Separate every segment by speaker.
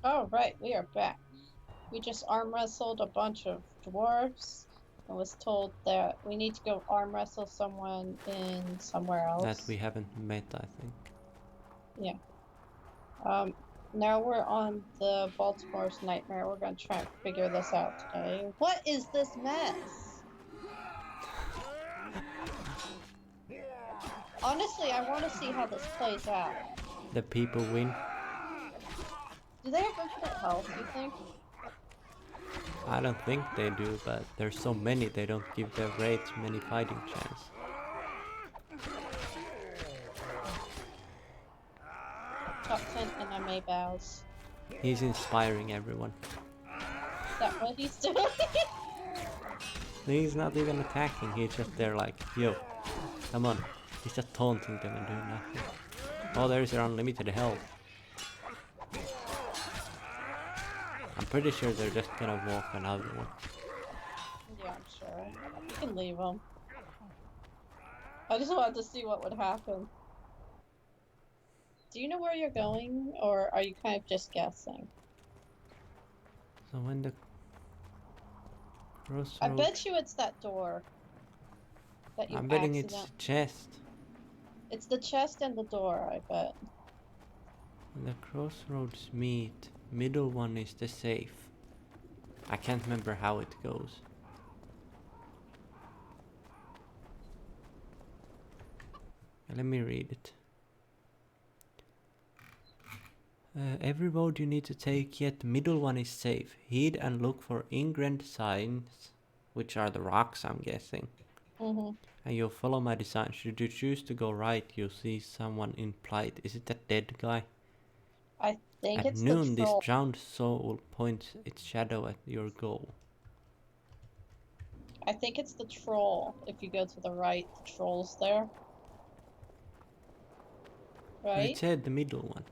Speaker 1: Oh, right, we are back. We just arm wrestled a bunch of dwarves and was told that we need to go arm wrestle someone in somewhere
Speaker 2: That we
Speaker 1: else.
Speaker 2: haven't met, I think.
Speaker 1: Yeah. Um, Now we're on the Baltimore's nightmare. We're gonna try and figure this out today. What is this mess? Honestly, I want to see how this plays out.
Speaker 2: The people win.
Speaker 1: Do they have infinite health, do you think?
Speaker 2: I don't think they do, but there's so many they don't give their raids many fighting chance.
Speaker 1: Top 10 MMA bows.
Speaker 2: He's inspiring everyone.
Speaker 1: Is that what he's doing?
Speaker 2: He's not even attacking, he's just there like, yo, come on. He's just taunting them and doing nothing. Oh, there's their unlimited health. I'm pretty sure they're just gonna walk another one.
Speaker 1: Yeah, I'm sure. You can leave them. I just wanted to see what would happen. Do you know where you're going, or are you kind of just guessing?
Speaker 2: So when the
Speaker 1: I
Speaker 2: crossroad,
Speaker 1: bet you it's that door that you
Speaker 2: I'm betting it's
Speaker 1: accident.
Speaker 2: the chest.
Speaker 1: It's the chest and the door, I bet.
Speaker 2: When the crossroads meet, middle one is the safe. I can't remember how it goes. Let me read it. Every road you need to take, yet the middle one is safe. Heed and look for ingrained signs, which are the rocks, I'm guessing.
Speaker 1: Mm-hmm.
Speaker 2: And you'll follow my design. Should you choose to go right, you'll see someone in plight. Is it that dead guy?
Speaker 1: I think
Speaker 2: At
Speaker 1: it's the
Speaker 2: noon, this
Speaker 1: troll.
Speaker 2: drowned soul points its shadow at your goal.
Speaker 1: I think it's the troll. If you go to the right, the troll's there,
Speaker 2: But it
Speaker 1: right?
Speaker 2: said the middle one.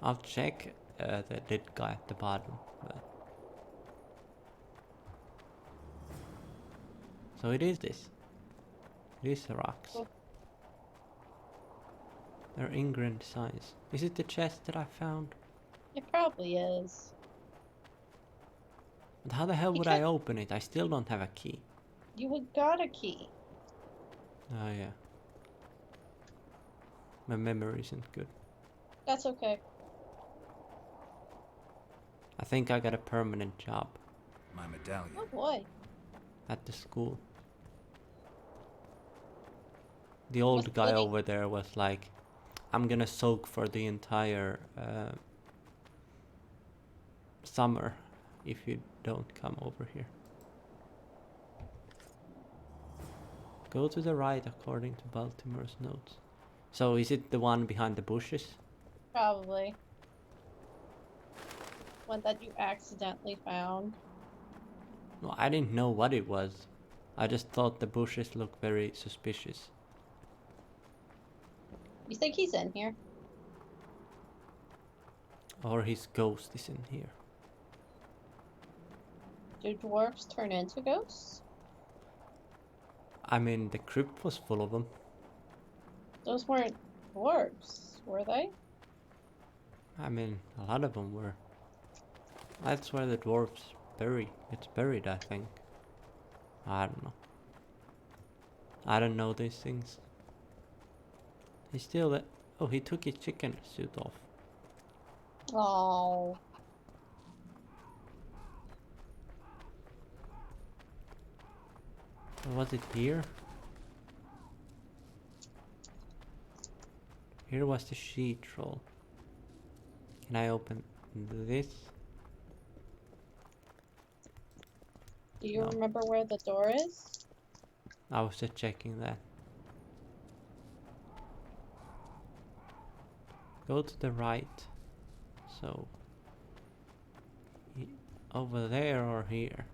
Speaker 2: I'll check the dead guy at the bottom. But... So it is this. It is the rocks.
Speaker 1: Well,
Speaker 2: They're ingrained signs. Is it the chest that I found?
Speaker 1: it probably is.
Speaker 2: But how the hell would I
Speaker 1: Because
Speaker 2: open it? I still don't have a key.
Speaker 1: you would got a key.
Speaker 2: Oh yeah. My memory isn't good.
Speaker 1: That's okay.
Speaker 2: I think I got a permanent job
Speaker 3: My
Speaker 1: Oh
Speaker 3: medallion.
Speaker 1: boy.
Speaker 2: at the school. The
Speaker 1: Was
Speaker 2: old guy
Speaker 1: Liddy
Speaker 2: over there was like, I'm gonna soak for the entire summer if you don't come over here. Go to the right according to Baltimore's notes. So is it the one behind the bushes?
Speaker 1: probably one that you accidentally found?
Speaker 2: No, I didn't know what it was. I just thought the bushes looked very suspicious.
Speaker 1: You think he's in here?
Speaker 2: Or his ghost is in here.
Speaker 1: Do dwarves turn into ghosts?
Speaker 2: I mean, the crypt was full of them.
Speaker 1: Those weren't dwarves, were they?
Speaker 2: I mean, a lot of them were. That's where the dwarves bury. It's buried, I think. I don't know. I don't know these things. He's still there. Oh, he took his chicken suit off.
Speaker 1: Oh,
Speaker 2: Was it here? Here was the sheet troll. Can I open this?
Speaker 1: do you
Speaker 2: No.
Speaker 1: remember where the door is?
Speaker 2: I was just checking that. Go to the right. So, over there or here?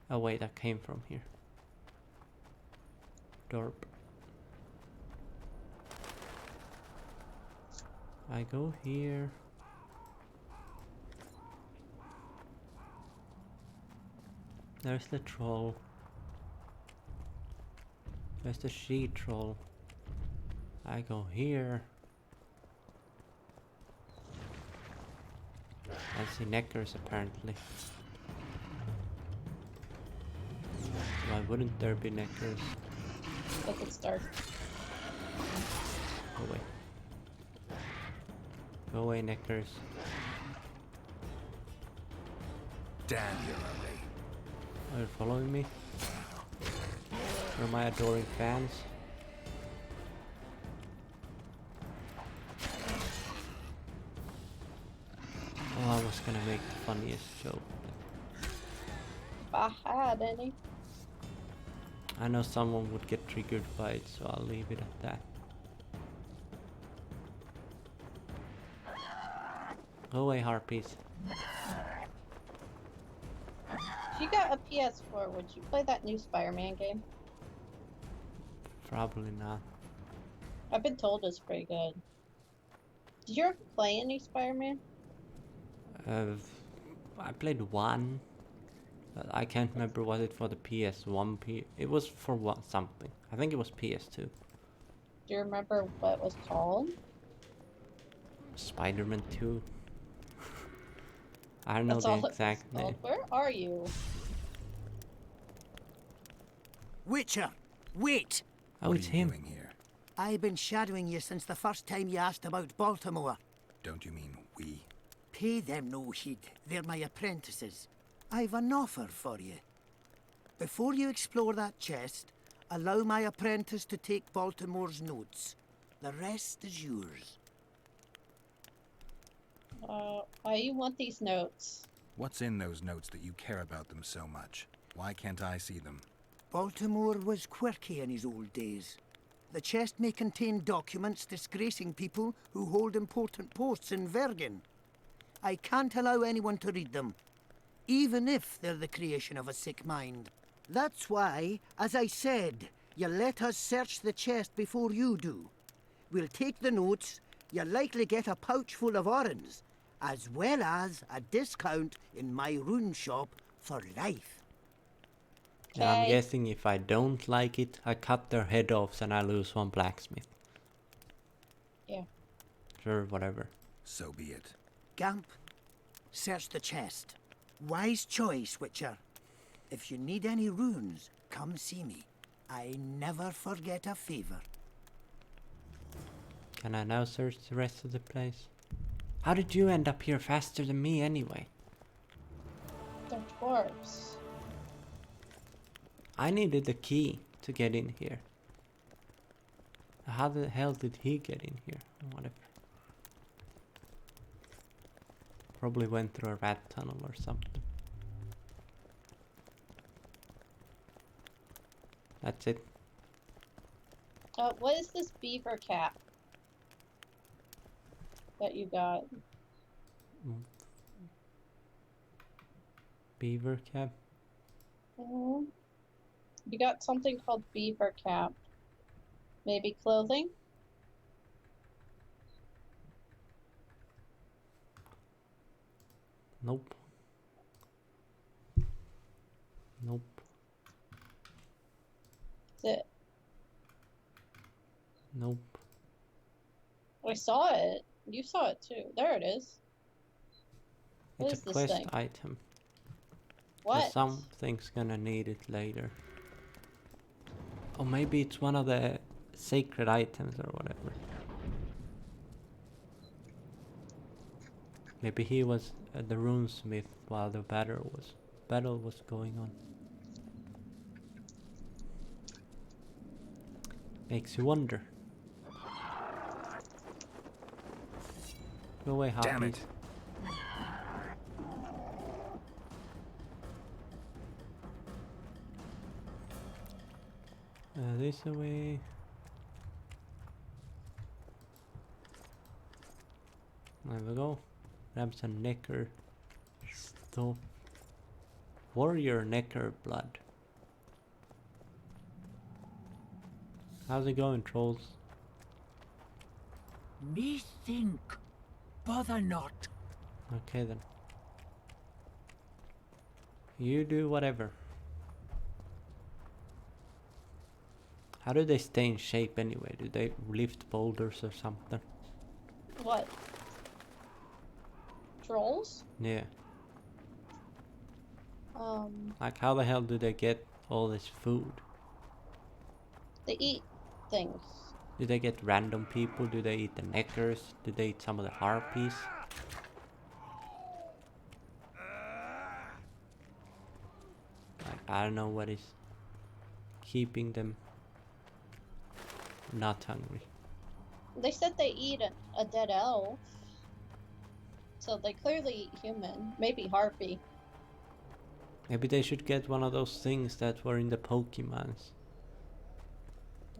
Speaker 2: Oh wait, I came from here. Dorp. I go here. There's the troll. There's the she troll. I go here. I see neckers apparently. Why wouldn't there be neckers?
Speaker 1: Because it's dark.
Speaker 2: Go away. Go away, neckers.
Speaker 3: Damn, you're ugly.
Speaker 2: Are you following me? Or my adoring fans? Oh, I was gonna make the funniest joke.
Speaker 1: If I had any.
Speaker 2: I know someone would get triggered by it, so I'll leave it at that. Go away, harpies.
Speaker 1: If you got a PS4, would you play that new Spider-Man game?
Speaker 2: Probably not.
Speaker 1: I've been told it's pretty good. Did you ever play any Spider-Man?
Speaker 2: I played one, but I can't remember. Was it for the PS1? It was for what something. I think it was PS2.
Speaker 1: Do you remember what it was called?
Speaker 2: Spider-Man 2. I don't know
Speaker 1: That's
Speaker 2: the
Speaker 1: all it was
Speaker 2: exact name.
Speaker 1: called. Where are you?
Speaker 4: Witcher, wait!
Speaker 2: Oh,
Speaker 3: What
Speaker 2: it's
Speaker 3: are you
Speaker 2: him.
Speaker 3: doing here?
Speaker 4: I've been shadowing you since the first time you asked about Baltimore.
Speaker 3: Don't you mean we?
Speaker 4: Pay them no heed. They're my apprentices. I've an offer for you. Before you explore that chest, allow my apprentice to take Baltimore's notes. The rest is yours.
Speaker 1: Why you want these notes?
Speaker 3: What's in those notes that you care about them so much? Why can't I see them?
Speaker 4: Baltimore was quirky in his old days. The chest may contain documents disgracing people who hold important posts in Vergen. I can't allow anyone to read them, even if they're the creation of a sick mind. That's why, as I said, you let us search the chest before you do. We'll take the notes, you'll likely get a pouch full of oranges, as well as a discount in my rune shop for life.
Speaker 2: And I'm
Speaker 1: Okay.
Speaker 2: guessing if I don't like it, I cut their head off and I lose one blacksmith.
Speaker 1: Yeah.
Speaker 2: Sure, whatever.
Speaker 3: So be it.
Speaker 4: Gamp, search the chest. Wise choice, Witcher. If you need any runes, come see me. I never forget a favor.
Speaker 2: Can I now search the rest of the place? How did you end up here faster than me anyway?
Speaker 1: They're dwarves.
Speaker 2: I needed the key to get in here. How the hell did he get in here? Whatever. Probably went through a rat tunnel or something. That's it.
Speaker 1: What is this beaver cap that you got?
Speaker 2: Beaver cap.
Speaker 1: Mhm. You got something called beaver cap. Maybe clothing?
Speaker 2: Nope. Nope.
Speaker 1: Is it?
Speaker 2: Nope.
Speaker 1: I saw it. You saw it too. There it is. What
Speaker 2: It's
Speaker 1: is
Speaker 2: a
Speaker 1: this
Speaker 2: quest
Speaker 1: thing?
Speaker 2: item.
Speaker 1: What?
Speaker 2: Something's gonna need it later. Or maybe it's one of the sacred items or whatever. Maybe he was the runesmith while the battle was going on. Makes you wonder. Go away,
Speaker 3: Damn
Speaker 2: harpies.
Speaker 3: it.
Speaker 2: This away. There we go. Grab some necker stuff. Warrior necker blood. How's it going, trolls?
Speaker 4: Me think. Bother not.
Speaker 2: Okay then. You do whatever. How do they stay in shape anyway? Do they lift boulders or something?
Speaker 1: What? Trolls?
Speaker 2: Yeah.
Speaker 1: They
Speaker 2: How the hell do they get all this food?
Speaker 1: eat things.
Speaker 2: Do they get random people? Do they eat the neckers? Do they eat some of the harpies? I don't know what is keeping them not hungry.
Speaker 1: They said they eat a dead elf. So they clearly eat human. Maybe harpy.
Speaker 2: Maybe they should get one of those things that were in the Pokemons.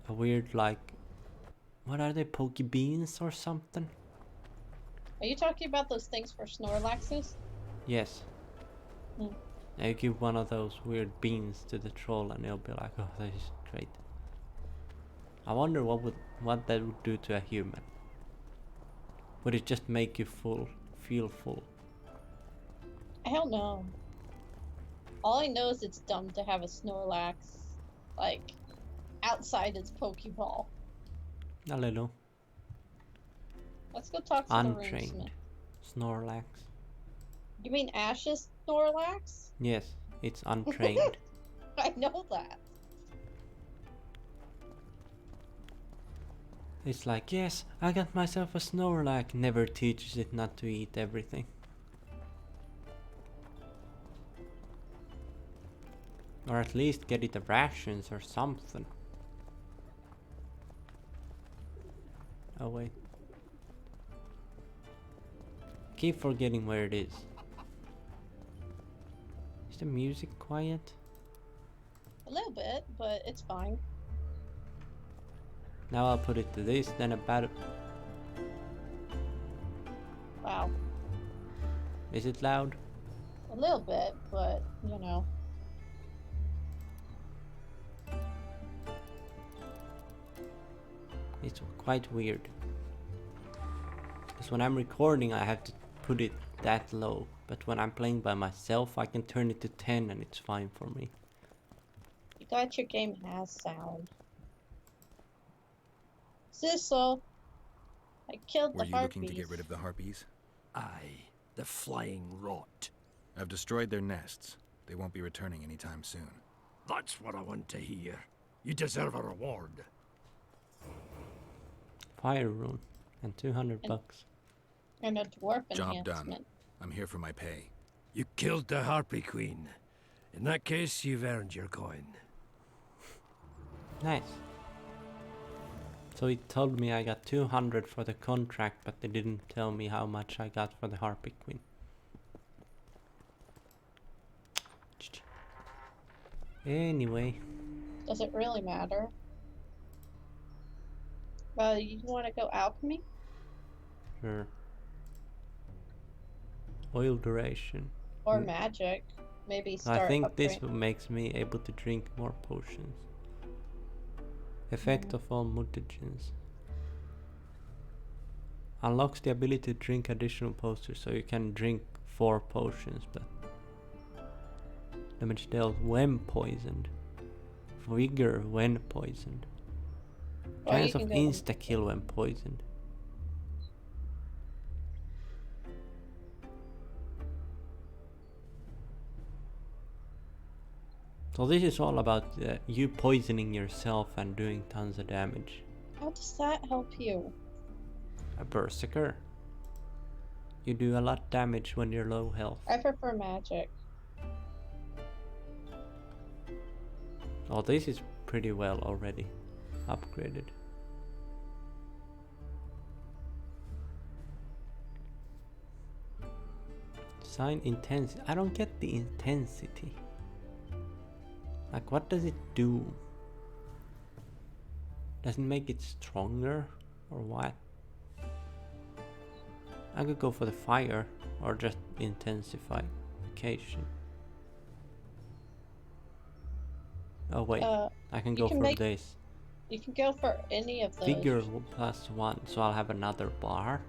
Speaker 2: A weird what are they, Pokebeans or something?
Speaker 1: Are you talking about those things for Snorlaxes?
Speaker 2: Yes.
Speaker 1: Hmm.
Speaker 2: Now you give one of those weird beans to the troll and he'll be like, oh, this is great. I wonder what that would do to a human. Would it just make you feel full?
Speaker 1: I don't know. All I know is it's dumb to have a Snorlax, like, outside its Pokeball.
Speaker 2: A little.
Speaker 1: Let's go talk to the
Speaker 2: Untrained.
Speaker 1: runesmith.
Speaker 2: Snorlax.
Speaker 1: You mean Ash's Snorlax?
Speaker 2: Yes, it's untrained.
Speaker 1: I know that.
Speaker 2: It's like, yes, I got myself a Snorlax. Never teaches it not to eat everything. Or at least get it the rations or something. Oh wait. Keep forgetting where it is. Is the music quiet?
Speaker 1: A little bit, but it's fine.
Speaker 2: Now I'll put it to this, then a battle.
Speaker 1: Wow.
Speaker 2: Is it loud?
Speaker 1: A little bit, but, you know.
Speaker 2: It's quite weird. Because when I'm recording I have to put it that low. But when I'm playing by myself I can turn it to 10 and it's fine for me.
Speaker 1: You got your game has sound. Sissel, I killed
Speaker 3: Were
Speaker 1: the
Speaker 3: you
Speaker 1: harpies.
Speaker 3: looking to get rid of the harpies?
Speaker 5: Aye, the flying rot.
Speaker 3: I've destroyed their nests. They won't be returning anytime soon.
Speaker 5: That's what I want to hear. You deserve a reward.
Speaker 2: Fire rune and 200 bucks.
Speaker 1: And a dwarf
Speaker 3: Job
Speaker 1: enhancement.
Speaker 3: done. I'm here for my pay.
Speaker 5: You killed the Harpy Queen. In that case, you've earned your coin.
Speaker 2: Nice. So he told me I got 200 for the contract, but they didn't tell me how much I got for the Harpy Queen. Anyway.
Speaker 1: Does it really matter? You want to go alchemy?
Speaker 2: Sure. Oil duration.
Speaker 1: Or magic? Maybe start
Speaker 2: I think
Speaker 1: upgrade.
Speaker 2: this makes me able to drink more potions. Effect of all mutagens. Unlocks the ability to drink additional potions, so you can drink 4 potions, but damage dealt when poisoned. Vigor when poisoned.
Speaker 1: Or you
Speaker 2: Chance of
Speaker 1: can go-
Speaker 2: insta-kill when poisoned. So this is all about you poisoning yourself and doing tons of damage.
Speaker 1: How does that help you?
Speaker 2: A berserker. You do a lot damage when you're low health.
Speaker 1: I prefer magic.
Speaker 2: Oh, this is pretty well already upgraded. Sign intensity. I don't get the intensity. Like, what does it do? Does it make it stronger or what? I could go for the fire or just intensification. Oh wait, I can go for this.
Speaker 1: You can go for any of those.
Speaker 2: Vigor +1, so I'll have another bar.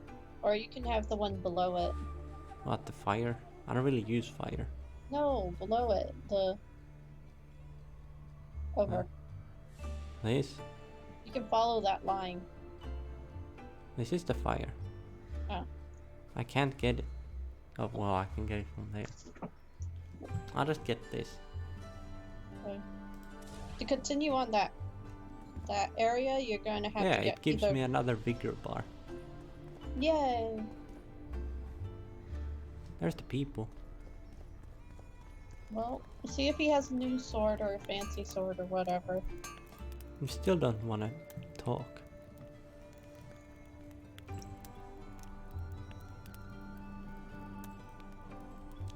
Speaker 1: Or you can have the one below it.
Speaker 2: What, the fire? I don't really use fire.
Speaker 1: No, below it. The... Over.
Speaker 2: This?
Speaker 1: You can follow that line.
Speaker 2: This is the fire.
Speaker 1: Oh.
Speaker 2: I can't get it. Oh, well, I can get it from there. I'll just get this.
Speaker 1: Okay. To continue on that area, you're going to have
Speaker 2: Yeah,
Speaker 1: to get
Speaker 2: it gives
Speaker 1: either...
Speaker 2: me another bigger bar.
Speaker 1: Yay!
Speaker 2: There's the people.
Speaker 1: Well, see if he has a new sword or a fancy sword or whatever.
Speaker 2: You still don't want to talk.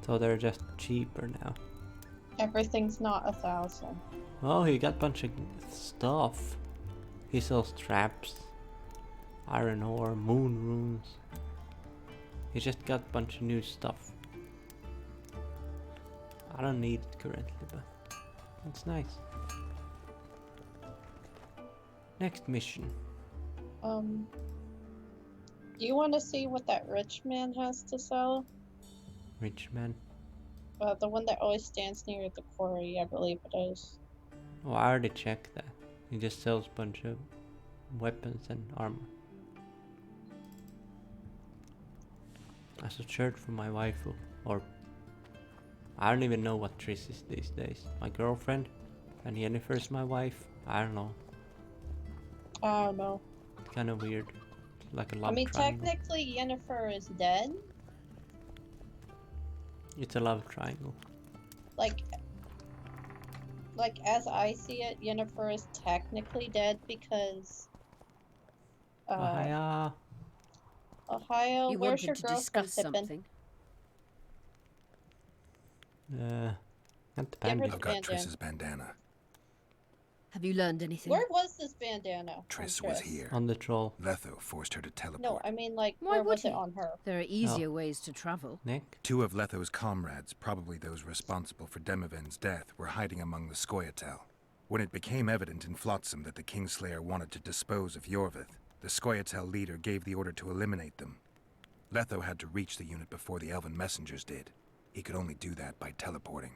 Speaker 2: So they're just cheaper now.
Speaker 1: Everything's not 1,000.
Speaker 2: Oh, he got a bunch of stuff. He sells traps, iron ore, moon runes. He just got a bunch of new stuff. I don't need it currently, but it's nice. Next mission.
Speaker 1: Do you want to see what that rich man has to sell?
Speaker 2: Rich man.
Speaker 1: The one that always stands near the quarry, I believe it is.
Speaker 2: Oh, I already checked that. He just sells a bunch of weapons and armor. As a shirt for my waifu, or I don't even know what Triss is these days. My girlfriend, and Yennefer's my wife. I don't know.
Speaker 1: I don't know.
Speaker 2: It's kind of weird. It's like a love
Speaker 1: I mean,
Speaker 2: triangle.
Speaker 1: technically, Yennefer is dead.
Speaker 2: It's a love triangle.
Speaker 1: Like as I see it, Yennefer is technically dead because
Speaker 2: Ohio.
Speaker 1: Ohio,
Speaker 6: You
Speaker 1: where's
Speaker 6: wanted
Speaker 1: your
Speaker 6: to
Speaker 1: girlfriend,
Speaker 6: discuss
Speaker 1: Pippin?
Speaker 6: something.
Speaker 2: Not the
Speaker 1: Give her
Speaker 2: bandit.
Speaker 1: the
Speaker 3: I've got
Speaker 1: bandana.
Speaker 3: Triss's bandana.
Speaker 6: Have you learned anything?
Speaker 1: Where was this bandana? on
Speaker 3: Triss was
Speaker 1: Triss?
Speaker 3: here.
Speaker 2: On the troll.
Speaker 3: Letho forced her to teleport.
Speaker 1: No, I mean, like,
Speaker 6: Why
Speaker 1: where
Speaker 6: would
Speaker 1: was it
Speaker 6: he?
Speaker 1: on her?
Speaker 6: There are easier ways to travel.
Speaker 2: Nick?
Speaker 3: Two of Letho's comrades, probably those responsible for Demoven's death, were hiding among the Scoia'tael. When it became evident in Flotsam that the Kingslayer wanted to dispose of Yorvith, the Scoia'tael leader gave the order to eliminate them. Letho had to reach the unit before the elven messengers did. He could only do that by teleporting.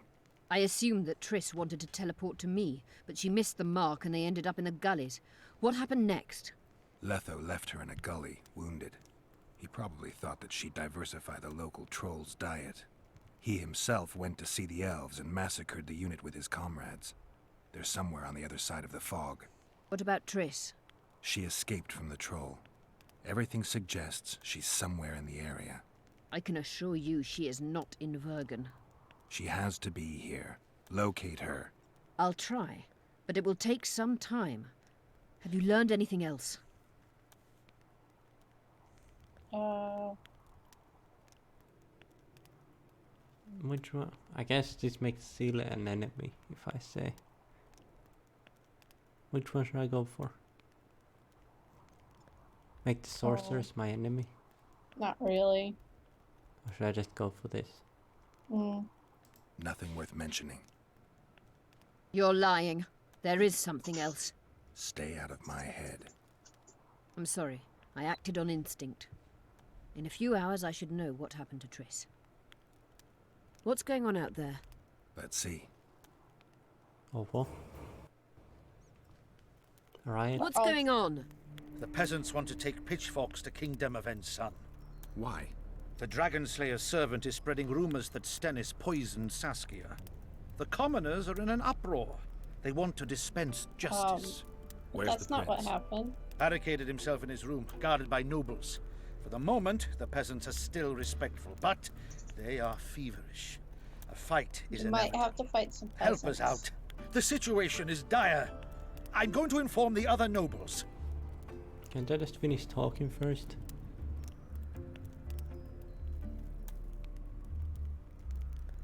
Speaker 6: I assumed that Triss wanted to teleport to me, but she missed the mark and they ended up in the gullies. What happened next?
Speaker 3: Letho left her in a gully, wounded. He probably thought that she'd diversify the local trolls' diet. He himself went to see the elves and massacred the unit with his comrades. They're somewhere on the other side of the fog.
Speaker 6: What about Triss?
Speaker 3: She escaped from the troll. Everything suggests she's somewhere in the area.
Speaker 6: I can assure you she is not in Vergen.
Speaker 3: She has to be here. Locate her.
Speaker 6: I'll try, but it will take some time. Have you learned anything else?
Speaker 2: Which one? I guess this makes Seele an enemy, if I say. Which one should I go for? Make the sorceress my enemy?
Speaker 1: Not really.
Speaker 2: Or should I just go for this?
Speaker 3: Nothing worth mentioning.
Speaker 6: You're lying. There is something else.
Speaker 3: Stay out of my head.
Speaker 6: I'm sorry. I acted on instinct. In a few hours I should know what happened to Triss. What's going on out there?
Speaker 3: Let's see.
Speaker 2: Oh, what? Riot?
Speaker 6: What's going on?
Speaker 7: The peasants want to take pitchforks to King Demoven's son.
Speaker 3: Why?
Speaker 7: The Dragonslayer's servant is spreading rumors that Stennis poisoned Saskia. The commoners are in an uproar. They want to dispense justice.
Speaker 3: Where's
Speaker 1: That's
Speaker 3: the
Speaker 1: not what
Speaker 3: prince?
Speaker 1: happened.
Speaker 7: Barricaded himself in his room, guarded by nobles. For the moment, the peasants are still respectful, but they are feverish. A fight is
Speaker 1: You might
Speaker 7: inevitable.
Speaker 1: have to fight some
Speaker 7: Help
Speaker 1: peasants.
Speaker 7: us out. The situation is dire. I'm going to inform the other nobles.
Speaker 2: Can't I just finish talking first?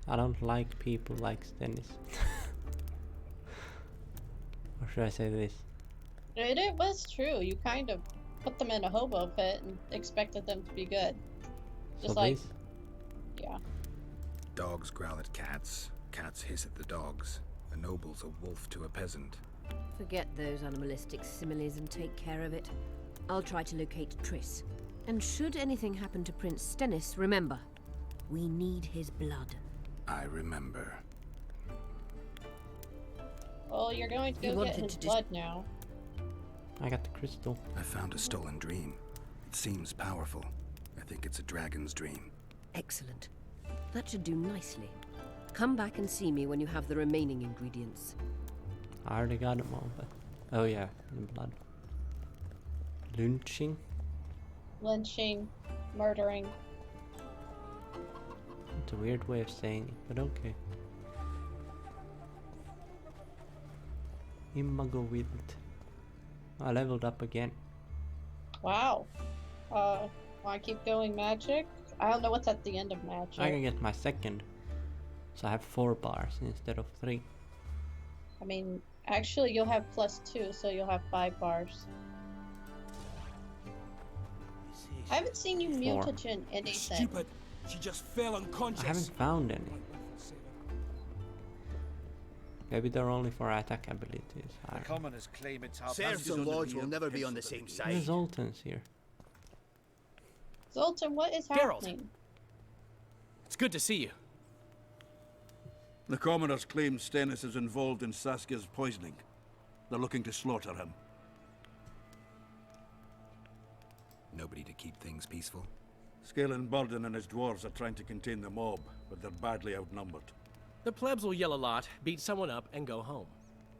Speaker 2: I don't like people like Stennis. Or should I say this?
Speaker 1: It was true. You kind of put them in a hobo pit and expected them to be good. Just
Speaker 2: So
Speaker 1: like,
Speaker 2: this?
Speaker 1: yeah.
Speaker 3: Dogs growl at cats. Cats hiss at the dogs. A noble's a wolf to a peasant.
Speaker 6: Forget those animalistic similes and take care of it. I'll try to locate Triss. And should anything happen to Prince Stennis, remember, we need his blood.
Speaker 3: I remember.
Speaker 1: Well, you're going to
Speaker 6: You
Speaker 1: go get
Speaker 6: wanted
Speaker 1: his
Speaker 6: to
Speaker 1: blood now.
Speaker 2: I got the crystal.
Speaker 3: I found a stolen dream. It seems powerful. I think it's a dragon's dream.
Speaker 6: Excellent. That should do nicely. Come back and see me when you have the remaining ingredients.
Speaker 2: I already got them all, but... Oh yeah, the blood. Lynching?
Speaker 1: Lynching, murdering.
Speaker 2: It's a weird way of saying it, but okay. Immagowild. I leveled up again.
Speaker 1: Wow. I keep going magic? I don't know what's at the end of magic.
Speaker 2: I can get my second. So I have 4 bars instead of 3.
Speaker 1: I mean, actually you'll have +2, so you'll have 5 bars. I haven't seen you
Speaker 2: 4.
Speaker 1: mutagen anything.
Speaker 8: Stupid. She just fell unconscious.
Speaker 2: I haven't found any. Maybe they're only for attack abilities. I
Speaker 7: The
Speaker 2: don't know.
Speaker 7: commoners claim it's our
Speaker 8: Serfs
Speaker 7: passes
Speaker 8: and
Speaker 7: under
Speaker 8: lords
Speaker 7: the
Speaker 8: will never be on the
Speaker 7: Empire.
Speaker 8: same
Speaker 2: And
Speaker 8: side.
Speaker 2: Zoltan's here.
Speaker 1: Zoltan, what is
Speaker 9: Geralt.
Speaker 1: happening?
Speaker 9: It's good to see you.
Speaker 10: The commoners claim Stennis is involved in Saskia's poisoning. They're looking to slaughter him.
Speaker 3: Nobody to keep things peaceful.
Speaker 10: Scalen Burden and his dwarves are trying to contain the mob, but they're badly outnumbered.
Speaker 9: The plebs will yell a lot, beat someone up, and go home.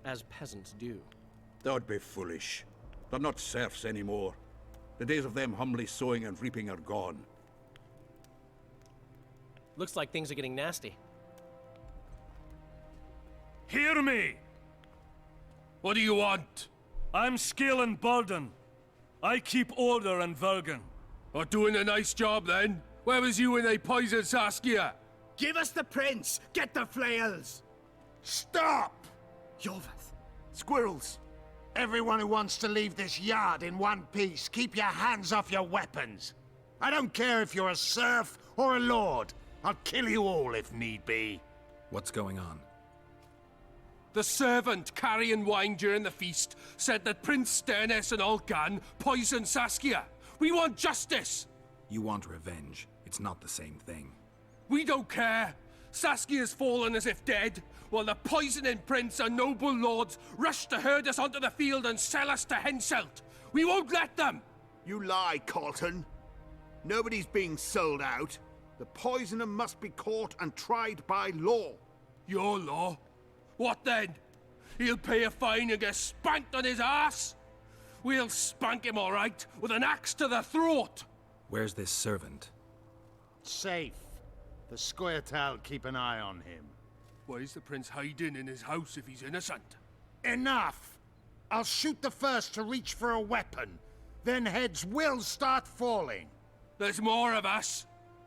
Speaker 9: As peasants do.
Speaker 10: That would be foolish. They're not serfs anymore. The days of them humbly sowing and reaping are gone.
Speaker 9: Looks like things are getting nasty.
Speaker 11: Hear me! What do you want? I'm Scalen Burden. I keep order in Vergen.
Speaker 5: Or doing a nice job then? Where was you when they poisoned Saskia?
Speaker 8: Give us the prince! Get the flails!
Speaker 4: Stop!
Speaker 8: Yorvith.
Speaker 4: Squirrels! Everyone who wants to leave this yard in one piece, keep your hands off your weapons. I don't care if you're a serf or a lord. I'll kill you all if need be.
Speaker 3: What's going on?
Speaker 5: The servant carrying wine during the feast said that Prince Stennis and Olgan poisoned Saskia. We want justice!
Speaker 3: You want revenge. It's not the same thing.
Speaker 5: We don't care. Saskia's fallen as if dead, while the poisoning prince and noble lords rush to herd us onto the field and sell us to Henselt. We won't let them!
Speaker 8: You lie, Colton. Nobody's being sold out. The poisoner must be caught and tried by law.
Speaker 5: Your law? What then? He'll pay a fine and get spanked on his ass? We'll spank him all right, with an axe to the throat!
Speaker 3: Where's this servant?
Speaker 4: Safe. The Scoia'tael keep an eye on him.
Speaker 5: Why is the prince hiding in his house if he's innocent?
Speaker 4: Enough! I'll shoot the first to reach for a weapon. Then heads will start falling.
Speaker 5: There's more of us.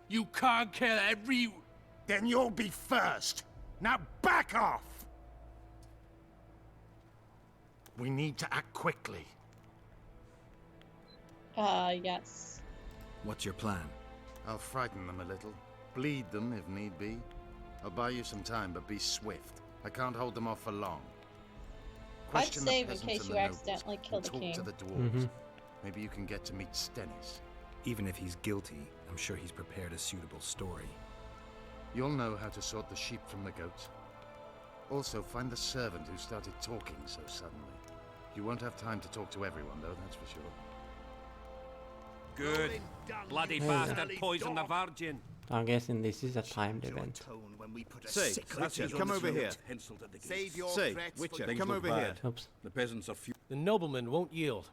Speaker 5: You can't kill every...
Speaker 4: Then you'll be first. Now back off! We need to act quickly.
Speaker 1: Yes.
Speaker 3: What's your plan?
Speaker 12: I'll frighten them a little. Bleed them if need be. I'll buy you some time, but be swift. I can't hold them off for long.
Speaker 1: I'd
Speaker 12: Question the
Speaker 1: save in
Speaker 12: peasants
Speaker 1: case
Speaker 12: and
Speaker 1: you
Speaker 12: the nobles,
Speaker 1: accidentally kill
Speaker 12: and
Speaker 1: the
Speaker 12: talk
Speaker 1: king.
Speaker 12: to the dwarves. Maybe you can get to meet Stennis.
Speaker 3: Even if he's guilty, I'm sure he's prepared a suitable story.
Speaker 12: You'll know how to sort the sheep from the goats. Also, find the servant who started talking so suddenly. You won't have time to talk to everyone, though, that's for sure.
Speaker 8: Good.
Speaker 2: Bloody bastard
Speaker 8: poisoned the virgin.
Speaker 2: I'm guessing this is a timed event.
Speaker 8: Say, Witcher, come over here. Save your Say, Witcher, come over here.
Speaker 2: Oops.
Speaker 10: The peasants are few.
Speaker 9: The noblemen won't yield.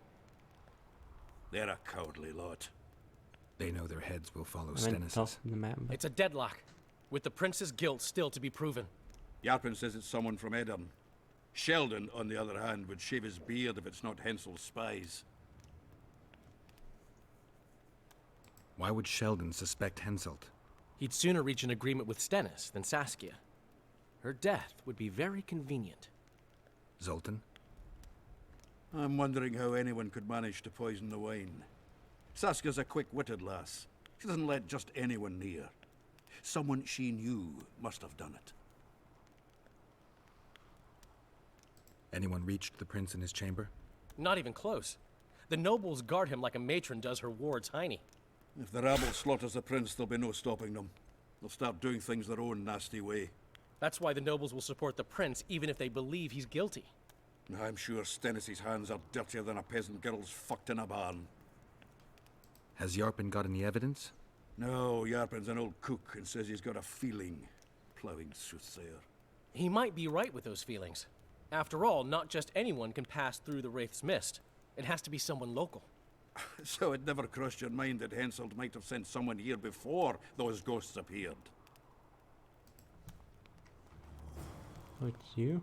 Speaker 10: They're a cowardly lot.
Speaker 3: They know their heads will follow
Speaker 2: I meant to
Speaker 3: Stennis's.
Speaker 2: toss the map, but
Speaker 9: It's a deadlock, with the prince's guilt still to be proven.
Speaker 10: Yarpen says it's someone from Edirn. Sheldon, on the other hand, would shave his beard if it's not Hensel's spies.
Speaker 3: Why would Sheldon suspect Henselt?
Speaker 9: He'd sooner reach an agreement with Stennis than Saskia. Her death would be very convenient.
Speaker 3: Zoltan?
Speaker 10: I'm wondering how anyone could manage to poison the wine. Saskia's a quick-witted lass. She doesn't let just anyone near. Someone she knew must have done it.
Speaker 3: Anyone reached the prince in his chamber?
Speaker 9: Not even close. The nobles guard him like a matron does her ward's hiney.
Speaker 10: If the rabble slaughters the prince, there'll be no stopping them. They'll start doing things their own nasty way.
Speaker 9: That's why the nobles will support the prince even if they believe he's guilty.
Speaker 10: I'm sure Stennis's hands are dirtier than a peasant girl's fucked in a barn.
Speaker 3: Has Yarpen got any evidence?
Speaker 10: No, Yarpen's an old cook and says he's got a feeling. Ploughing soothsayer.
Speaker 9: He might be right with those feelings. After all, not just anyone can pass through the Wraith's mist. It has to be someone local.
Speaker 10: So it never crossed your mind that Henselt might have sent someone here before those ghosts appeared?
Speaker 2: What's you?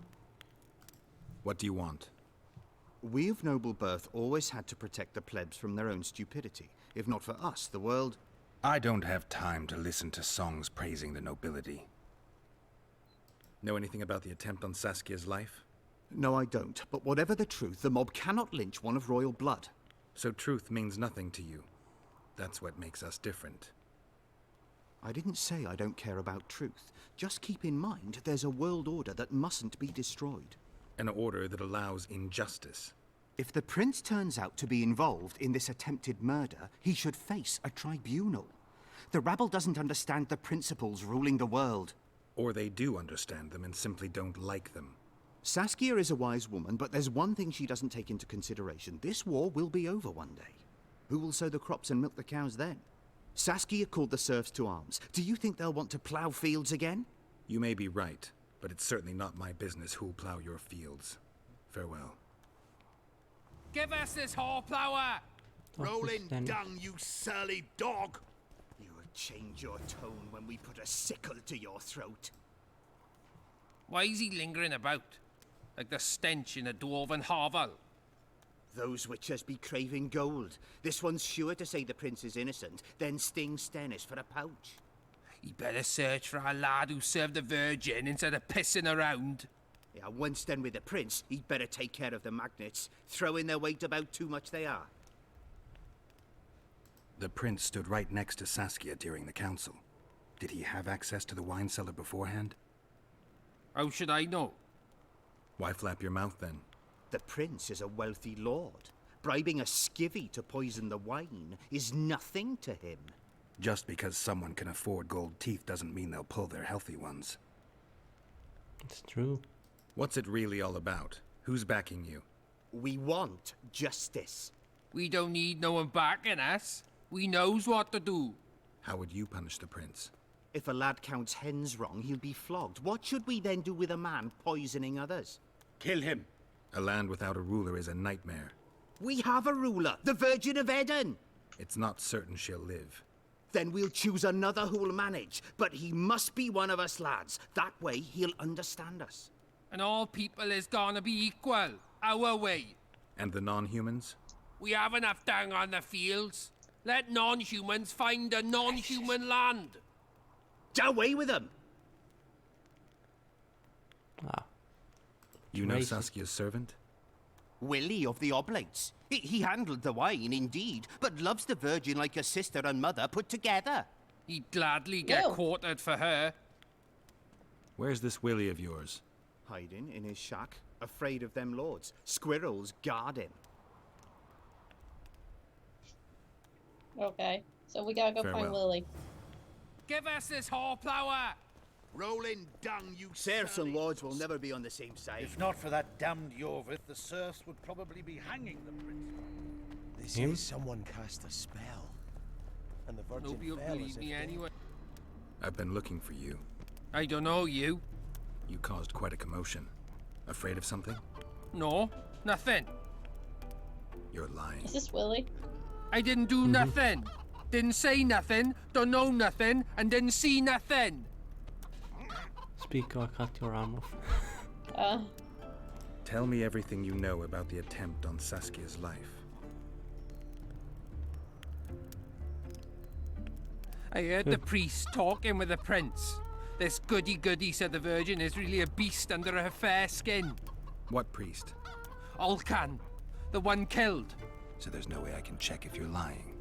Speaker 3: What do you want?
Speaker 13: We of noble birth always had to protect the plebs from their own stupidity. If not for us, the world...
Speaker 3: I don't have time to listen to songs praising the nobility. Know anything about the attempt on Saskia's life?
Speaker 13: No, I don't. But whatever the truth, the mob cannot lynch one of royal blood.
Speaker 3: So truth means nothing to you. That's what makes us different.
Speaker 13: I didn't say I don't care about truth. Just keep in mind there's a world order that mustn't be destroyed.
Speaker 3: An order that allows injustice.
Speaker 13: If the prince turns out to be involved in this attempted murder, he should face a tribunal. The rabble doesn't understand the principles ruling the world.
Speaker 3: Or they do understand them and simply don't like them.
Speaker 13: Saskia is a wise woman, but there's one thing she doesn't take into consideration. This war will be over one day. Who will sow the crops and milk the cows then? Saskia called the serfs to arms. Do you think they'll want to plough fields again?
Speaker 3: You may be right, but it's certainly not my business who'll plough your fields. Farewell.
Speaker 5: Give us this whore plower!
Speaker 8: Rolling dung, you surly dog!
Speaker 13: You will change your tone when we put a sickle to your throat.
Speaker 5: Why is he lingering about? Like the stench in a dwarven hovel?
Speaker 13: Those witchers be craving gold. This one's sure to say the prince is innocent, then sting Stennis for a pouch.
Speaker 5: He better search for a lad who served the Virgin instead of pissing around.
Speaker 13: Yeah, once done with the prince, he'd better take care of the magnets. Throwing their weight about too much they are.
Speaker 3: The prince stood right next to Saskia during the council. Did he have access to the wine cellar beforehand?
Speaker 5: How should I know?
Speaker 3: Why flap your mouth then?
Speaker 13: The prince is a wealthy lord. Bribing a skivvy to poison the wine is nothing to him.
Speaker 3: Just because someone can afford gold teeth doesn't mean they'll pull their healthy ones.
Speaker 2: It's true.
Speaker 3: What's it really all about? Who's backing you?
Speaker 13: We want justice.
Speaker 5: We don't need no one backing us. We knows what to do.
Speaker 3: How would you punish the prince?
Speaker 13: If a lad counts hens wrong, he'll be flogged. What should we then do with a man poisoning others?
Speaker 10: Kill him.
Speaker 3: A land without a ruler is a nightmare.
Speaker 13: We have a ruler, the Virgin of Eden.
Speaker 3: It's not certain she'll live.
Speaker 13: Then we'll choose another who'll manage. But he must be one of us lads. That way he'll understand us.
Speaker 5: And all people is gonna be equal, our way.
Speaker 3: And the non-humans?
Speaker 5: We have enough dung on the fields. Let non-humans find a non-human land.
Speaker 13: Away with them!
Speaker 2: Ah.
Speaker 3: You know
Speaker 2: Racist.
Speaker 3: Saskia's servant?
Speaker 13: Willie of the Oblates. He handled the wine, indeed, but loves the Virgin like a sister and mother put together.
Speaker 5: He'd gladly get quartered for her.
Speaker 3: Where's this Willie of yours?
Speaker 13: Hiding in his shack, afraid of them lords. Squirrels guard him.
Speaker 1: Okay, so we gotta go
Speaker 3: Farewell.
Speaker 1: find Lily.
Speaker 5: Give us this whore plower!
Speaker 8: Rolling dung, you
Speaker 13: Serfs and
Speaker 8: surly...
Speaker 13: lords will never be on the same side.
Speaker 7: If not for that damned Yorvith, the serfs would probably be hanging the prince.
Speaker 9: They say someone cast a spell. And the Virgin
Speaker 5: Nobody will
Speaker 9: fell as
Speaker 5: believe
Speaker 9: if
Speaker 5: me
Speaker 9: dead.
Speaker 5: anyway.
Speaker 3: I've been looking for you.
Speaker 5: I don't know you.
Speaker 3: You caused quite a commotion. Afraid of something?
Speaker 5: No, nothing.
Speaker 3: You're lying.
Speaker 1: Is this Willie?
Speaker 5: I didn't do nothing. Didn't say nothing, don't know nothing, and didn't see nothing.
Speaker 2: Speak or cut your arm off.
Speaker 3: Tell me everything you know about the attempt on Saskia's life.
Speaker 5: I heard the priest talking with the prince. This goody-goody said the Virgin is really a beast under her fair skin.
Speaker 3: What priest?
Speaker 5: Olcan, the one killed.
Speaker 3: So there's no way I can check if you're lying.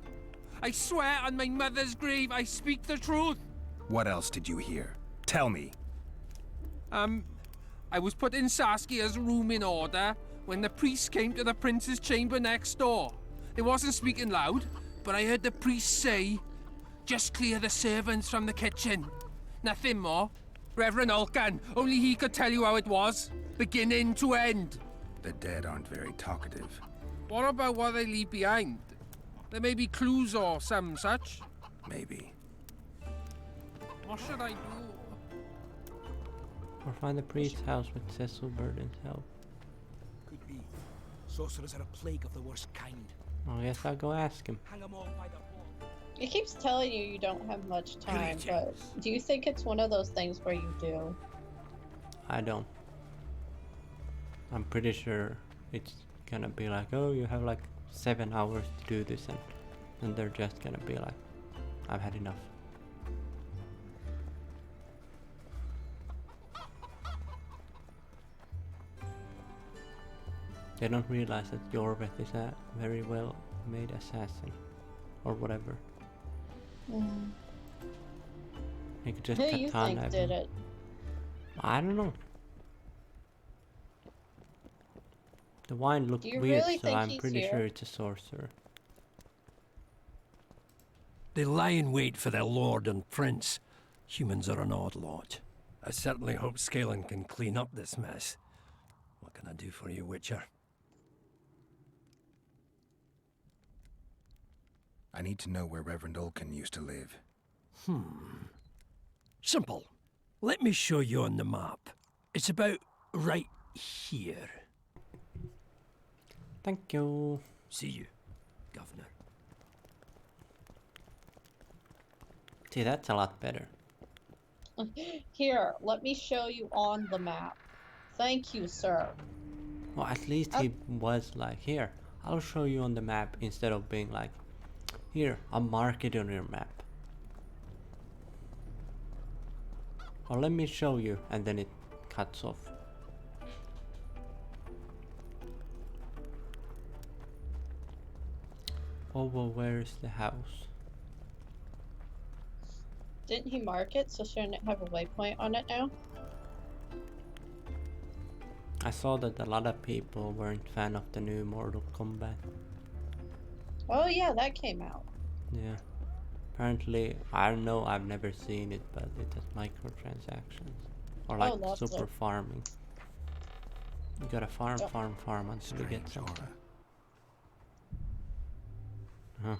Speaker 5: I swear on my mother's grave I speak the truth.
Speaker 3: What else did you hear? Tell me.
Speaker 5: I was put in Saskia's room in order when the priest came to the prince's chamber next door. They wasn't speaking loud, but I heard the priest say, "Just clear the servants from the kitchen." Nothing more. Reverend Olcan, only he could tell you how it was, beginning to end.
Speaker 3: The dead aren't very talkative.
Speaker 5: What about what they leave behind? There may be clues or some such.
Speaker 3: Maybe.
Speaker 5: What should I do?
Speaker 2: Or find the priest's house with Cecil Burden's help.
Speaker 14: Could be. Sorcerers are a plague of the worst kind.
Speaker 2: I guess I'll go ask him.
Speaker 14: Hang 'em all by the ball.
Speaker 1: It keeps telling you you don't have much time, but do you think it's one of those things where you do?
Speaker 2: I don't. I'm pretty sure it's gonna be like, oh, you have like 7 hours to do this, and they're just gonna be like, I've had enough. They don't realize that Jorveth is a very well made assassin, or whatever.
Speaker 1: Mm.
Speaker 2: He could just
Speaker 1: Who you
Speaker 2: katana
Speaker 1: think did it?
Speaker 2: I don't know. The wine looked
Speaker 1: Do you
Speaker 2: weird,
Speaker 1: really
Speaker 2: so
Speaker 1: think
Speaker 2: I'm
Speaker 1: he's
Speaker 2: pretty
Speaker 1: here?
Speaker 2: sure it's a sorcerer.
Speaker 15: They lie in wait for their lord and prince. Humans are an odd lot. I certainly hope Scalen can clean up this mess. What can I do for you, Witcher?
Speaker 3: I need to know where Reverend Olkin used to live.
Speaker 15: Simple. Let me show you on the map. It's about right here.
Speaker 2: Thank you.
Speaker 15: See you, Governor.
Speaker 2: See, that's a lot better.
Speaker 1: Here, let me show you on the map. Thank you, sir.
Speaker 2: Well, at least he was like, here, I'll show you on the map, instead of being like, here, I'll mark it on your map. Or let me show you, and then it cuts off. Oh, well, where is the house?
Speaker 1: Didn't he mark it, so shouldn't it have a waypoint on it now?
Speaker 2: I saw that a lot of people weren't fan of the new Mortal Kombat.
Speaker 1: Oh yeah, that came out.
Speaker 2: Yeah. Apparently, I don't know, I've never seen it, but it has microtransactions. Or like
Speaker 1: lovely.
Speaker 2: super farming. You gotta farm,
Speaker 1: Yep.
Speaker 2: farm until you get
Speaker 3: Strange
Speaker 2: something.
Speaker 3: aura.
Speaker 2: Huh.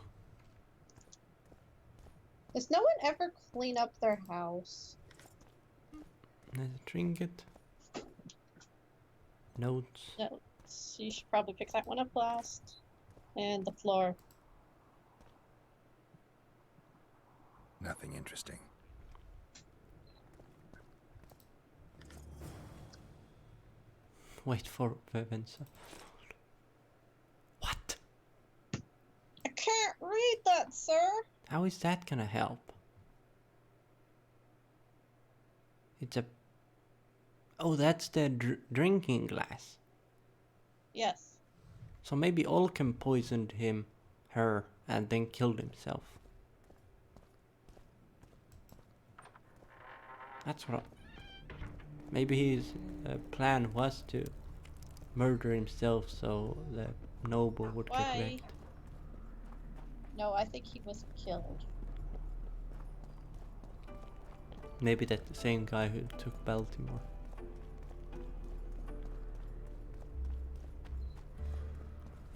Speaker 1: Does no one ever clean up their house?
Speaker 2: There's a trinket. Notes.
Speaker 1: No, so you should probably pick that one up last. And the floor.
Speaker 3: Nothing interesting.
Speaker 2: Wait for Vevensa. What?
Speaker 1: I can't read that, sir.
Speaker 2: How is that gonna help? It's a... Oh, that's the drinking glass.
Speaker 1: Yes.
Speaker 2: So maybe Olchem poisoned him, her, and then killed himself. That's what... Maybe his plan was to murder himself so the noble would get
Speaker 1: Why?
Speaker 2: wrecked.
Speaker 1: No, I think he was killed.
Speaker 2: Maybe that's the same guy who took Baltimore.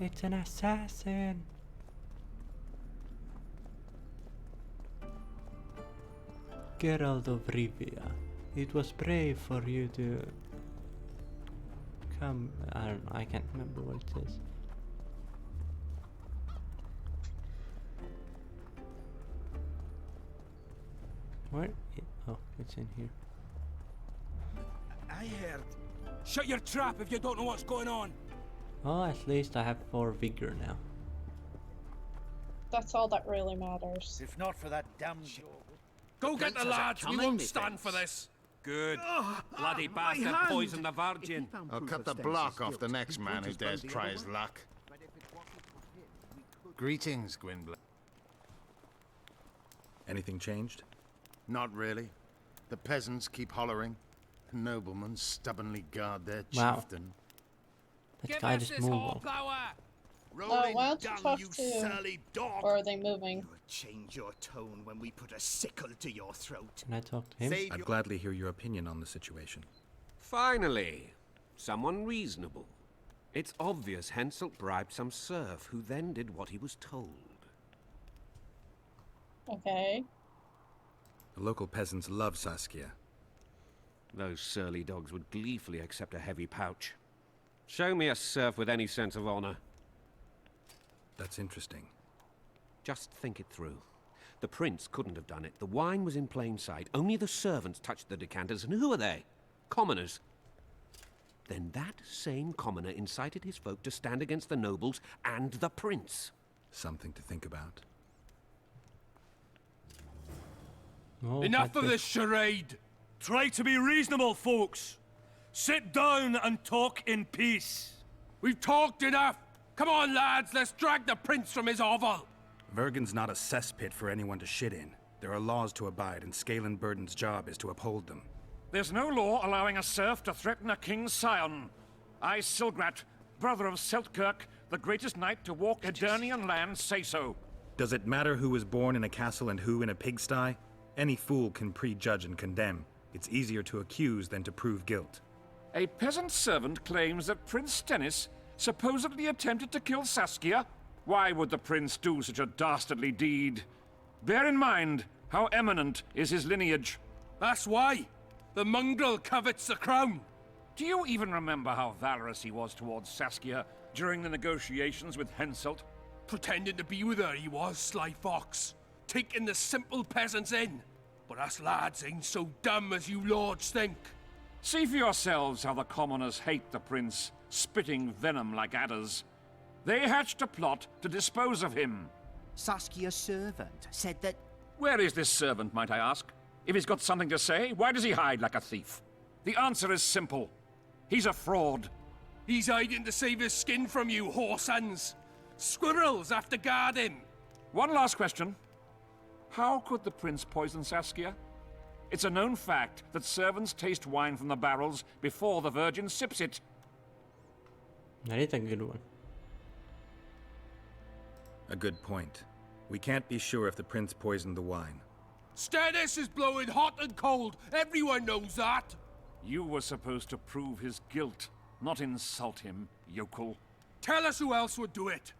Speaker 2: It's an assassin! Geralt of Rivia, it was brave for you to come. I don't know, I can't remember what it says. Where? Oh, it's in here.
Speaker 14: I heard. Shut your trap if you don't know what's going on.
Speaker 2: Oh, at least I have 4 vigor now.
Speaker 1: That's all that really matters.
Speaker 7: If not for that damn
Speaker 5: Go get the
Speaker 7: Prince has a
Speaker 5: lads, we
Speaker 7: cunning,
Speaker 5: won't
Speaker 7: methinks.
Speaker 5: stand for this.
Speaker 14: Good. Bloody
Speaker 10: my
Speaker 14: bastard
Speaker 10: hand.
Speaker 14: poisoned the Virgin.
Speaker 12: I'll cut the block off the next man who dares try his luck. Greetings, Gwynbleidd.
Speaker 3: Anything changed?
Speaker 12: Not really. The peasants keep hollering. The noblemen stubbornly guard their
Speaker 2: Wow.
Speaker 12: chieftain.
Speaker 2: That
Speaker 5: Give
Speaker 2: guy
Speaker 5: us
Speaker 2: just
Speaker 5: this
Speaker 2: moved on.
Speaker 5: horsepower!
Speaker 8: Rolling
Speaker 1: why don't you
Speaker 8: down,
Speaker 1: talk
Speaker 8: you
Speaker 1: to-
Speaker 8: surly dog!
Speaker 1: Or are they moving?
Speaker 8: Change your tone when we put a sickle to your throat.
Speaker 2: Can I talk to him?
Speaker 8: Save
Speaker 3: I'd
Speaker 8: your...
Speaker 3: gladly hear your opinion on the situation.
Speaker 14: Finally, someone reasonable.
Speaker 16: It's obvious Henselt bribed some serf, who then did what he was told.
Speaker 1: Okay.
Speaker 3: The local peasants love Saskia.
Speaker 16: Those surly dogs would gleefully accept a heavy pouch. Show me a serf with any sense of honor.
Speaker 3: That's interesting.
Speaker 16: Just think it through. The prince couldn't have done it. The wine was in plain sight. Only the servants touched the decanters, and who are they? Commoners. Then that same commoner incited his folk to stand against the nobles and the prince.
Speaker 3: Something to think about.
Speaker 2: Oh,
Speaker 11: Enough of this charade! Try to be reasonable, folks. Sit down and talk in peace.
Speaker 5: We've talked enough! Come on, lads, let's drag the prince from his hovel!
Speaker 3: Vergen's not a cesspit for anyone to shit in. There are laws to abide, and Scalen Burden's job is to uphold them.
Speaker 11: There's no law allowing a serf to threaten a king's scion. I, Silgrat, brother of Seltkirk, the greatest knight to walk Edirnian land, say so.
Speaker 3: Does it matter who was born in a castle and who in a pigsty? Any fool can prejudge and condemn. It's easier to accuse than to prove guilt.
Speaker 11: A peasant servant claims that Prince Stennis supposedly attempted to kill Saskia. Why would the prince do such a dastardly deed? Bear in mind how eminent is his lineage.
Speaker 5: That's why! The mongrel covets the crown!
Speaker 11: Do you even remember how valorous he was towards Saskia during the negotiations with Henselt?
Speaker 5: Pretending to be with her he was, sly fox. Taking the simple peasants in. But us lads ain't so dumb as you lords think.
Speaker 11: See for yourselves how the commoners hate the prince, spitting venom like adders. They hatched a plot to dispose of him.
Speaker 13: Saskia's servant said that...
Speaker 11: Where is this servant, might I ask? If he's got something to say, why does he hide like a thief? The answer is simple. He's a fraud.
Speaker 5: He's hiding to save his skin from you, whoresons. Squirrels have to guard him.
Speaker 11: One last question. How could the prince poison Saskia? It's a known fact that servants taste wine from the barrels before the virgin sips it.
Speaker 2: That is a good one.
Speaker 3: A good point. We can't be sure if the prince poisoned the wine.
Speaker 5: Stennis is blowing hot and cold. Everyone knows that.
Speaker 11: You were supposed to prove his guilt, not insult him, yokel.
Speaker 5: Tell us who else would do it.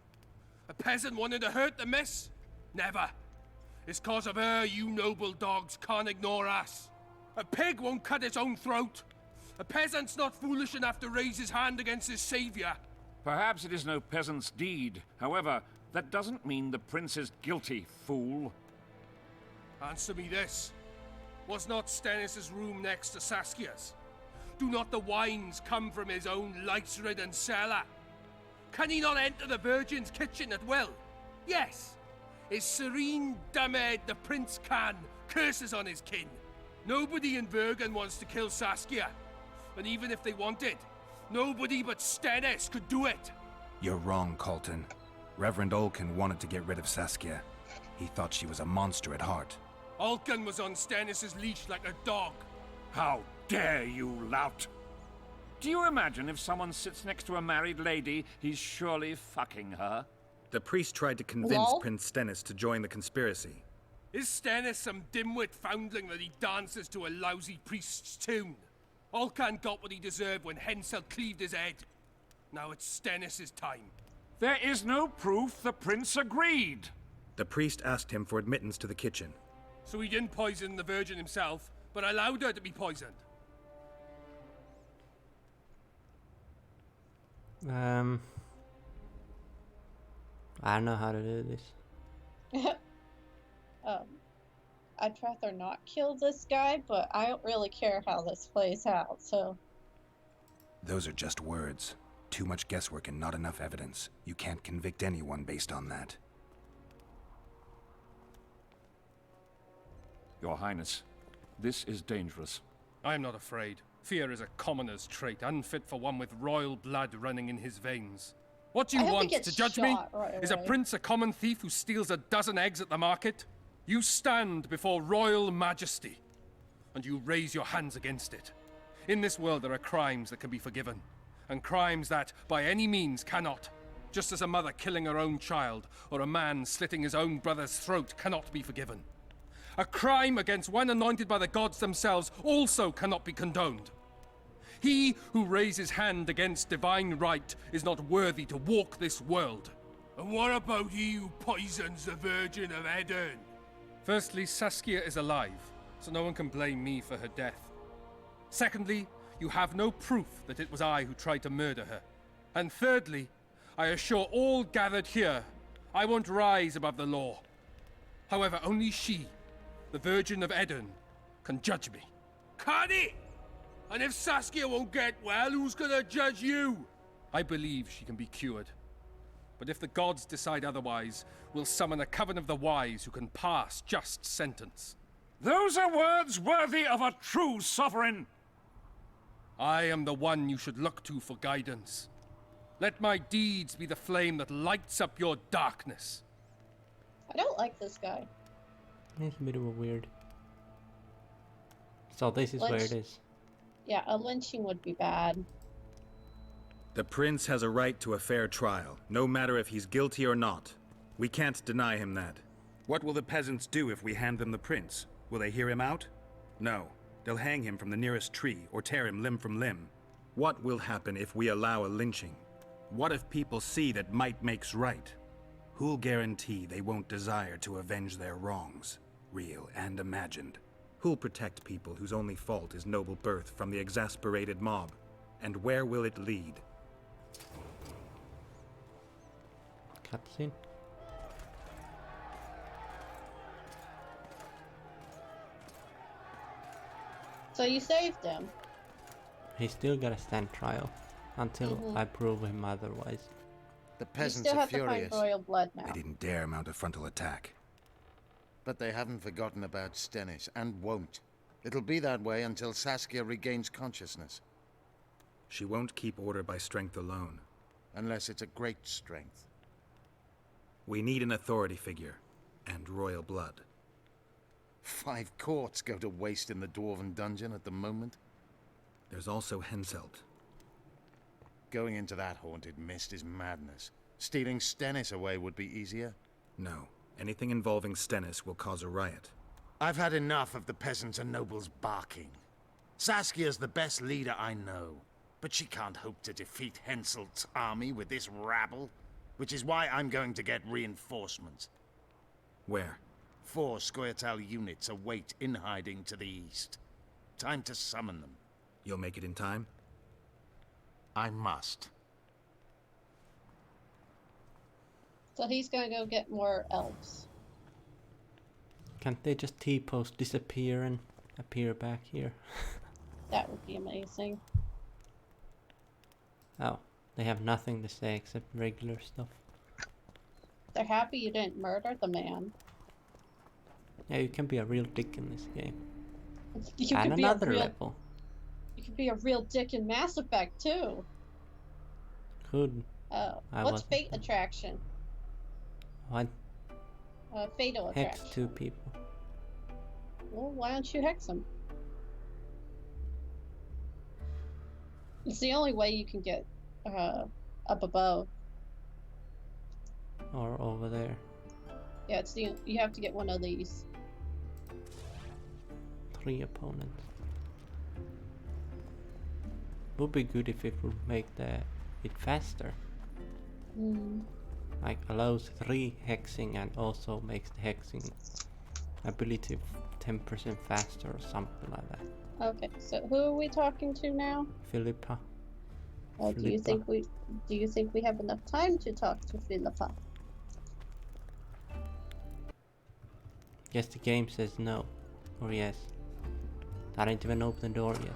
Speaker 5: A peasant wanting to hurt the miss? Never. It's cause of her you noble dogs can't ignore us. A pig won't cut its own throat. A peasant's not foolish enough to raise his hand against his savior.
Speaker 11: Perhaps it is no peasant's deed. However, that doesn't mean the prince is guilty, fool.
Speaker 5: Answer me this. Was not Stennis' room next to Saskia's? Do not the wines come from his own lice-ridden cellar? Can he not enter the Virgin's kitchen at will? Yes. His serene dumbhead the prince can, curses on his kin. Nobody in Vergen wants to kill Saskia. And even if they wanted, nobody but Stennis could do it.
Speaker 3: You're wrong, Colton. Reverend Olkin wanted to get rid of Saskia. He thought she was a monster at heart.
Speaker 5: Olkin was on Stennis' leash like a dog.
Speaker 11: How dare you, lout! Do you imagine if someone sits next to a married lady, he's surely fucking her?
Speaker 3: The priest tried to convince Prince Stennis to join the conspiracy.
Speaker 5: Is Stennis some dimwit foundling that he dances to a lousy priest's tune? Olkan got what he deserved when Henselt cleaved his head. Now it's Stennis' time.
Speaker 11: There is no proof the prince agreed.
Speaker 3: The priest asked him for admittance to the kitchen.
Speaker 5: So he didn't poison the Virgin himself, but allowed her to be poisoned.
Speaker 2: I don't know how to do this.
Speaker 1: I'd rather not kill this guy, but I don't really care how this plays out, so...
Speaker 3: Those are just words. Too much guesswork and not enough evidence. You can't convict anyone based on that.
Speaker 11: Your Highness, this is dangerous.
Speaker 5: I am not afraid. Fear is a commoner's trait, unfit for one with royal blood running in his veins. What do you want, to judge me? Is a prince a common thief who steals a dozen eggs at the market? You stand before royal majesty, and you raise your hands against it. In this world there are crimes that can be forgiven, and crimes that, by any means, cannot. Just as a mother killing her own child, or a man slitting his own brother's throat cannot be forgiven. A crime against one anointed by the gods themselves also cannot be condoned. He who raises hand against divine right is not worthy to walk this world.
Speaker 8: And what about he who poisons the Virgin of Eden?
Speaker 5: Firstly, Saskia is alive, so no one can blame me for her death. Secondly, you have no proof that it was I who tried to murder her. And thirdly, I assure all gathered here, I won't rise above the law. However, only she, the Virgin of Eden, can judge me.
Speaker 8: Can it? And if Saskia won't get well, who's gonna judge you?
Speaker 5: I believe she can be cured. But if the gods decide otherwise, we'll summon a coven of the wise who can pass just sentence.
Speaker 11: Those are words worthy of a true sovereign.
Speaker 5: I am the one you should look to for guidance. Let my deeds be the flame that lights up your darkness.
Speaker 1: I don't like this guy.
Speaker 2: He's a bit of a weird. So this is where it is.
Speaker 1: Yeah, a lynching would be bad.
Speaker 3: The prince has a right to a fair trial, no matter if he's guilty or not. We can't deny him that. What will the peasants do if we hand them the prince? Will they hear him out? No. They'll hang him from the nearest tree or tear him limb from limb. What will happen if we allow a lynching? What if people see that might makes right? Who'll guarantee they won't desire to avenge their wrongs, real and imagined? Who'll protect people whose only fault is noble birth from the exasperated mob? And where will it lead?
Speaker 2: Cutscene.
Speaker 1: So you saved him.
Speaker 2: He's still gotta stand trial until I prove him otherwise.
Speaker 12: The
Speaker 1: You
Speaker 12: peasants
Speaker 1: still
Speaker 12: are
Speaker 1: have to
Speaker 12: furious.
Speaker 1: find royal blood now.
Speaker 3: They didn't dare mount a frontal attack.
Speaker 12: But they haven't forgotten about Stennis, and won't. It'll be that way until Saskia regains consciousness.
Speaker 3: She won't keep order by strength alone.
Speaker 12: Unless it's a great strength.
Speaker 3: We need an authority figure, and royal blood.
Speaker 12: 5 courts go to waste in the Dwarven dungeon at the moment.
Speaker 3: There's also Henselt.
Speaker 12: Going into that haunted mist is madness. Stealing Stennis away would be easier.
Speaker 3: No. Anything involving Stennis will cause a riot.
Speaker 12: I've had enough of the peasants and nobles barking. Saskia's the best leader I know, but she can't hope to defeat Henselt's army with this rabble, which is why I'm going to get reinforcements.
Speaker 3: Where?
Speaker 12: 4 Scoia'tael units await in hiding to the east. Time to summon them.
Speaker 3: You'll make it in time?
Speaker 12: I must.
Speaker 1: So he's gonna go get more elves.
Speaker 2: Can't they just T-post disappear and appear back here?
Speaker 1: That would be amazing.
Speaker 2: Oh, they have nothing to say except regular stuff.
Speaker 1: They're happy you didn't murder the man.
Speaker 2: Yeah, you can be a real dick in this game.
Speaker 1: You
Speaker 2: and
Speaker 1: could be
Speaker 2: another
Speaker 1: a real,
Speaker 2: level.
Speaker 1: You could be a real dick in Mass Effect too.
Speaker 2: Could.
Speaker 1: What's Fate Attraction?
Speaker 2: What?
Speaker 1: Fatal
Speaker 2: Hex
Speaker 1: Attraction.
Speaker 2: 2 people.
Speaker 1: Well, why don't you hex them? It's the only way you can get up above.
Speaker 2: Or over there.
Speaker 1: Yeah, it's the you have to get one of these.
Speaker 2: 3 opponents. Would be good if it would make it faster. Like allows 3 hexing and also makes the hexing ability 10% faster or something like that.
Speaker 1: Okay, so who are we talking to now?
Speaker 2: Philippa.
Speaker 1: Do you think we have enough time to talk to Philippa?
Speaker 2: Guess the game says no. Or yes. I didn't even open the door yet.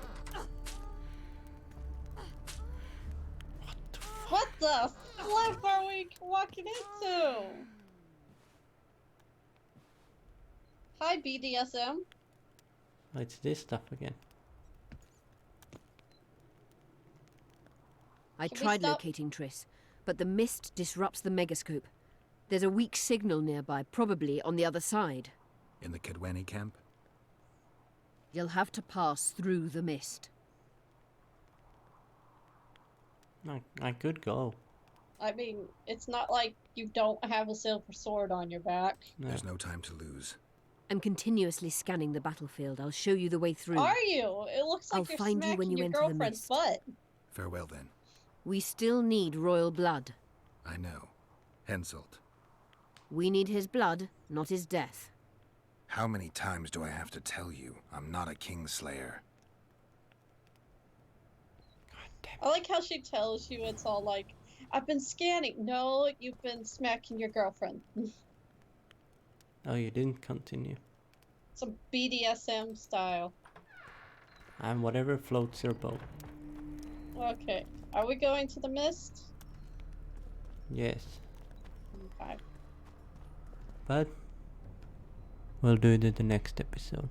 Speaker 1: What the flip are we walking into? Hi, BDSM.
Speaker 2: Oh, it's this stuff again.
Speaker 6: I
Speaker 1: Can we
Speaker 6: tried
Speaker 1: stop?
Speaker 6: locating Triss, but the mist disrupts the megascope. There's a weak signal nearby, probably on the other side.
Speaker 3: In the Kedweni camp?
Speaker 6: You'll have to pass through the mist.
Speaker 2: I could go.
Speaker 1: I mean, it's not like you don't have a silver sword on your back.
Speaker 3: There's no time to lose.
Speaker 6: I'm continuously scanning the battlefield. I'll show you the way through.
Speaker 1: Are you? It looks like
Speaker 6: I'll
Speaker 1: you're
Speaker 6: find you when
Speaker 1: smacking
Speaker 6: you
Speaker 1: your
Speaker 6: enter the
Speaker 1: girlfriend's
Speaker 6: mist.
Speaker 1: butt.
Speaker 3: Farewell then.
Speaker 6: We still need royal blood.
Speaker 3: I know. Henselt.
Speaker 6: We need his blood, not his death.
Speaker 3: How many times do I have to tell you I'm not a Kingslayer?
Speaker 1: I like how she tells you it's all like, I've been scanning. No, you've been smacking your girlfriend.
Speaker 2: Oh, you didn't continue.
Speaker 1: Some BDSM style.
Speaker 2: And whatever floats your boat.
Speaker 1: Okay. Are we going to the mist?
Speaker 2: Yes.
Speaker 1: Okay.
Speaker 2: But we'll do it in the next episode.